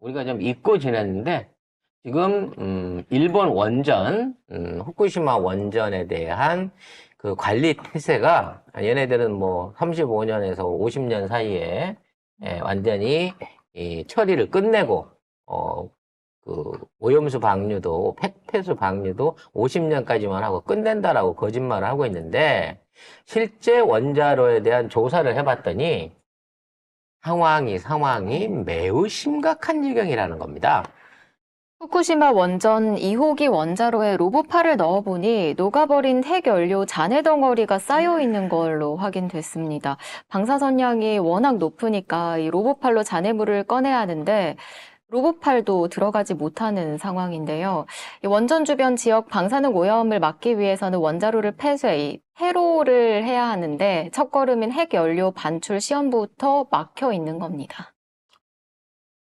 우리가 좀 잊고 지냈는데 지금 일본 원전, 후쿠시마 원전에 대한 그 관리 태세가 얘네들은 뭐 35년에서 50년 사이에 완전히 이 처리를 끝내고 그 오염수 방류도 폐수 방류도 50년까지만 하고 끝낸다라고 거짓말을 하고 있는데 실제 원자로에 대한 조사를 해봤더니 상황이 매우 심각한 지경이라는 겁니다. 후쿠시마 원전 2호기 원자로에 로봇팔을 넣어보니 녹아버린 핵연료 잔해 덩어리가 쌓여 있는 걸로 확인됐습니다. 방사선량이 워낙 높으니까 이 로봇팔로 잔해물을 꺼내야 하는데 로봇팔도 들어가지 못하는 상황인데요. 이 원전 주변 지역 방사능 오염을 막기 위해서는 원자로를 폐쇄, 폐로를 해야 하는데 첫걸음인 핵연료 반출 시험부터 막혀 있는 겁니다.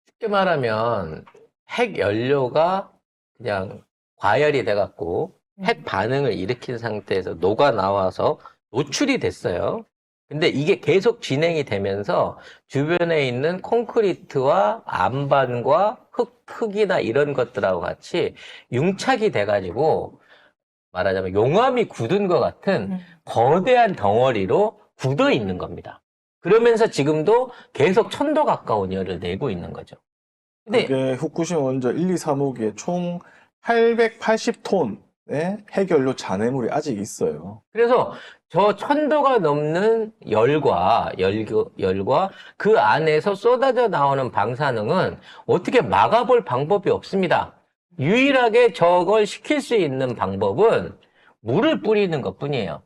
쉽게 말하면 핵 연료가 그냥 과열이 돼갖고 핵 반응을 일으킨 상태에서 녹아 나와서 노출이 됐어요. 근데 이게 계속 진행이 되면서 주변에 있는 콘크리트와 암반과 흙이나 이런 것들하고 같이 융착이 돼가지고 말하자면 용암이 굳은 것 같은 거대한 덩어리로 굳어 있는 겁니다. 그러면서 지금도 계속 1000도 가까운 열을 내고 있는 거죠. 근데 그게 후쿠시마 원전 1, 2, 3호기에 총 880톤의 핵연료 잔해물이 아직 있어요. 그래서 저 1000도가 넘는 열과 그 안에서 쏟아져 나오는 방사능은 어떻게 막아볼 방법이 없습니다. 유일하게 저걸 시킬 수 있는 방법은 물을 뿌리는 것뿐이에요.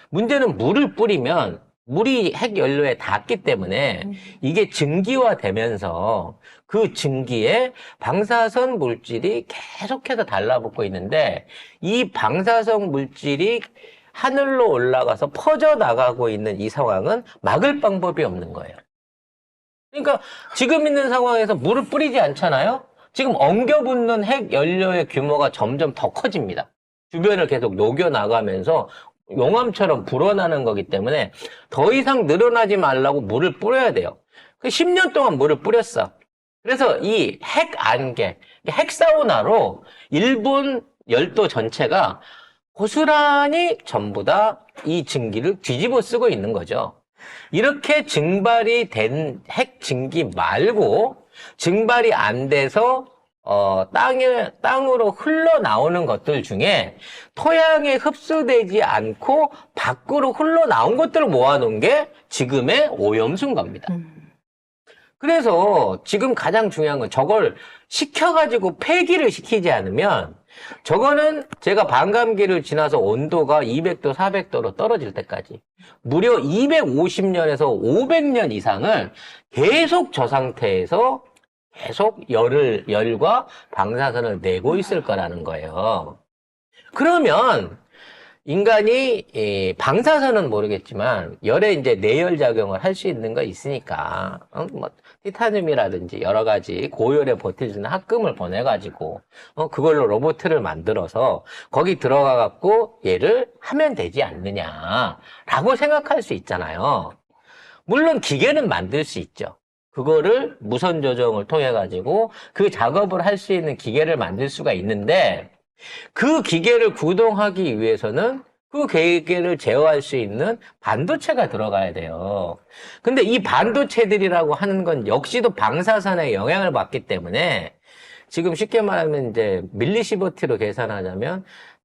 문제는 물을 뿌리면 물이 핵연료에 닿기 때문에 이게 증기화되면서 그 증기에 방사선 물질이 계속해서 달라붙고 있는데 이 방사성 물질이 하늘로 올라가서 퍼져나가고 있는 이 상황은 막을 방법이 없는 거예요. 그러니까 지금 있는 상황에서 물을 뿌리지 않잖아요? 지금 엉겨붙는 핵연료의 규모가 점점 더 커집니다. 주변을 계속 녹여나가면서 용암처럼 불어나는 거기 때문에 더 이상 늘어나지 말라고 물을 뿌려야 돼요. 10년 동안 물을 뿌렸어. 그래서 이 핵 안개, 핵사우나로 일본 열도 전체가 고스란히 전부 다 이 증기를 뒤집어 쓰고 있는 거죠. 이렇게 증발이 된 핵 증기 말고 증발이 안 돼서 땅으로 흘러나오는 것들 중에 토양에 흡수되지 않고 밖으로 흘러나온 것들을 모아놓은 게 지금의 오염수인 겁니다. 그래서 지금 가장 중요한 건 저걸 식혀가지고 폐기를 시키지 않으면 저거는 제가 반감기를 지나서 온도가 200도, 400도로 떨어질 때까지 무려 250년에서 500년 이상을 계속 저 상태에서 계속 열과 방사선을 내고 있을 거라는 거예요. 그러면 인간이 방사선은 모르겠지만 열에 이제 내열작용을 할 수 있는 거 있으니까 뭐 티타늄이라든지 여러 가지 고열에 버틸 수 있는 합금을 보내가지고 그걸로 로봇을 만들어서 거기 들어가 갖고 얘를 하면 되지 않느냐라고 생각할 수 있잖아요. 물론 기계는 만들 수 있죠. 그거를 무선 조정을 통해 가지고 그 작업을 할 수 있는 기계를 만들 수가 있는데 그 기계를 구동하기 위해서는 그 기계를 제어할 수 있는 반도체가 들어가야 돼요. 근데 이 반도체들이라고 하는 건 역시도 방사선에 영향을 받기 때문에 지금 쉽게 말하면 이제 밀리시버트로 계산하자면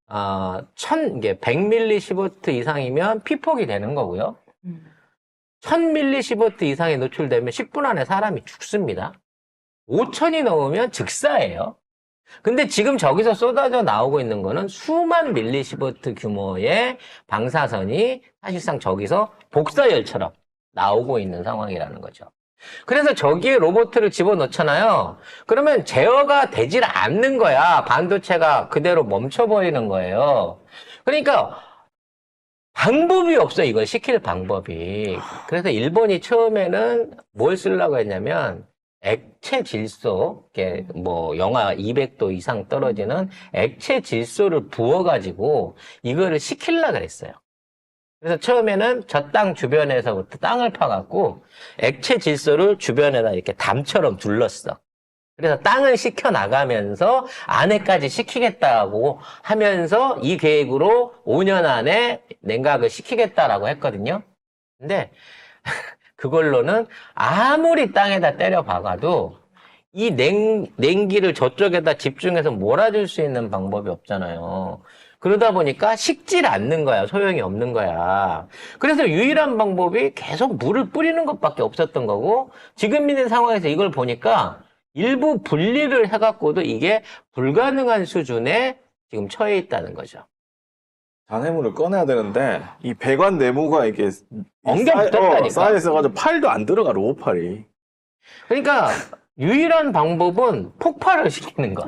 100밀리시버트 이상이면 피폭이 되는 거고요. 1000밀리시버트 이상에 노출되면 10분 안에 사람이 죽습니다. 5000이 넘으면 즉사예요. 근데 지금 저기서 쏟아져 나오고 있는 거는 수만 밀리시버트 규모의 방사선이 사실상 저기서 복사열처럼 나오고 있는 상황이라는 거죠. 그래서 저기에 로봇을 집어넣잖아요. 그러면 제어가 되질 않는 거야. 반도체가 그대로 멈춰버리는 거예요. 그러니까 방법이 없어, 이걸 시킬 방법이. 그래서 일본이 처음에는 뭘 쓰려고 했냐면 액체 질소, 뭐 영하 200도 이상 떨어지는 액체 질소를 부어가지고 이거를 시키려고 그랬어요. 그래서 처음에는 저 땅 주변에서부터 땅을 파갖고 액체 질소를 주변에다 이렇게 담처럼 둘렀어. 그래서 땅을 시켜 나가면서 안에까지 시키겠다고 하면서 이 계획으로 5년 안에 냉각을 시키겠다라고 했거든요. 근데 그걸로는 아무리 땅에다 때려 박아도 이 냉기를 저쪽에다 집중해서 몰아줄 수 있는 방법이 없잖아요. 그러다 보니까 식질 않는 거야. 소용이 없는 거야. 그래서 유일한 방법이 계속 물을 뿌리는 것밖에 없었던 거고, 지금 있는 상황에서 이걸 보니까 일부 분리를 해갖고도 이게 불가능한 수준에 지금 처해 있다는 거죠. 잔해물을 꺼내야 되는데 이 배관 네모가 이게 엉겨 붙었다니까. 쌓여 있어가지고 팔도 안 들어가, 로봇팔이. 그러니까 유일한 방법은 폭발을 시키는 거.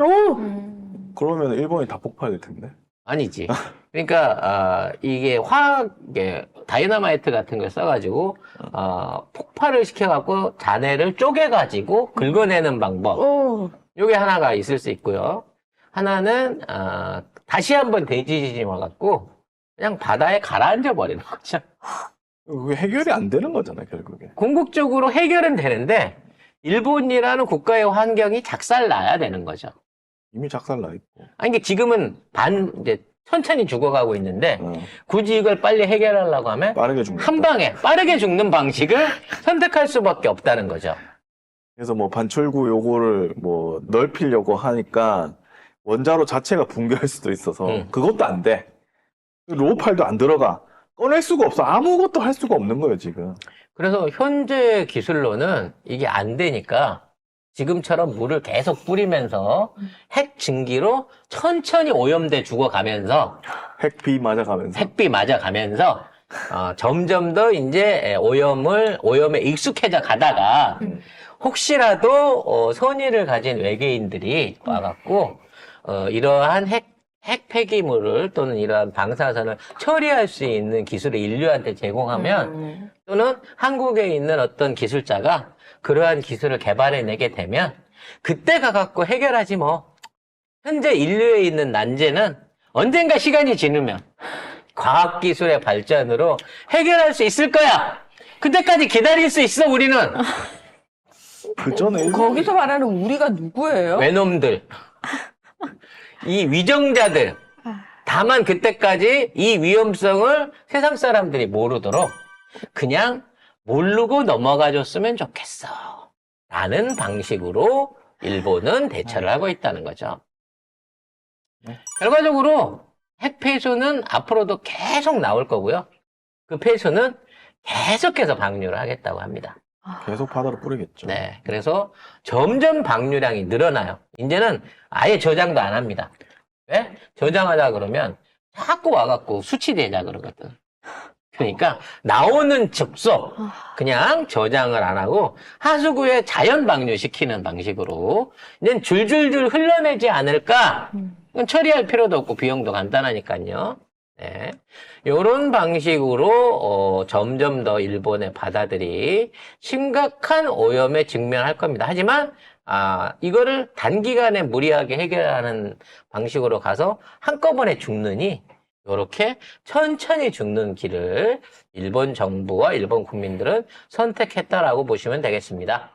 그러면 일본이 다 폭발될 텐데. 아니지. 그러니까 이게 화학의 다이너마이트 같은 걸 써가지고 폭발을 시켜갖고 잔해를 쪼개가지고 긁어내는 방법. 요게 하나가 있을 수 있고요. 하나는 다시 한번 대지진이 와갖고 그냥 바다에 가라앉아 버리는 거죠. 그게 해결이 안 되는 거잖아요, 결국에. 궁극적으로 해결은 되는데 일본이라는 국가의 환경이 작살나야 되는 거죠. 이미 작살나 있고. 아니, 이게 지금은 이제 천천히 죽어가고 있는데, 어, 굳이 이걸 빨리 해결하려고 하면, 빠르게 죽는. 한 방에 빠르게 죽는 방식을 선택할 수밖에 없다는 거죠. 그래서 뭐 반출구 요거를 뭐 넓히려고 하니까 원자로 자체가 붕괴할 수도 있어서 그것도 안 돼. 로봇팔도 안 들어가. 꺼낼 수가 없어. 아무것도 할 수가 없는 거예요, 지금. 그래서 현재 기술로는 이게 안 되니까, 지금처럼 물을 계속 뿌리면서 핵 증기로 천천히 오염돼 죽어가면서, 핵비 맞아가면서. 핵비 맞아가면서, 점점 더 이제 오염에 익숙해져 가다가, 혹시라도 선의를 가진 외계인들이 와갖고 이러한 핵 폐기물을 또는 이러한 방사선을 처리할 수 있는 기술을 인류한테 제공하면 또는 한국에 있는 어떤 기술자가 그러한 기술을 개발해내게 되면 그때 가갖고 해결하지 뭐. 현재 인류에 있는 난제는 언젠가 시간이 지나면 과학기술의 발전으로 해결할 수 있을 거야. 그때까지 기다릴 수 있어, 우리는. 그 전에 거기서 말하는 우리가 누구예요? 외놈들, 이 위정자들. 다만 그때까지 이 위험성을 세상 사람들이 모르도록 그냥 모르고 넘어가줬으면 좋겠어. 라는 방식으로 일본은 대처를 하고 있다는 거죠. 결과적으로 핵 폐수는 앞으로도 계속 나올 거고요. 그 폐수는 계속해서 방류를 하겠다고 합니다. 계속 바다로 뿌리겠죠. 네, 그래서 점점 방류량이 늘어나요. 이제는 아예 저장도 안 합니다. 왜? 저장하자 그러면 자꾸 와갖고 수치되자 그러거든. 그러니까 나오는 즉석 그냥 저장을 안 하고 하수구에 자연 방류시키는 방식으로 이제 줄줄줄 흘러내지 않을까? 이건 처리할 필요도 없고 비용도 간단하니까요. 네. 요런 방식으로 점점 더 일본의 바다들이 심각한 오염에 직면할 겁니다. 하지만 이거를 단기간에 무리하게 해결하는 방식으로 가서 한꺼번에 죽느니 요렇게 천천히 죽는 길을 일본 정부와 일본 국민들은 선택했다라고 보시면 되겠습니다.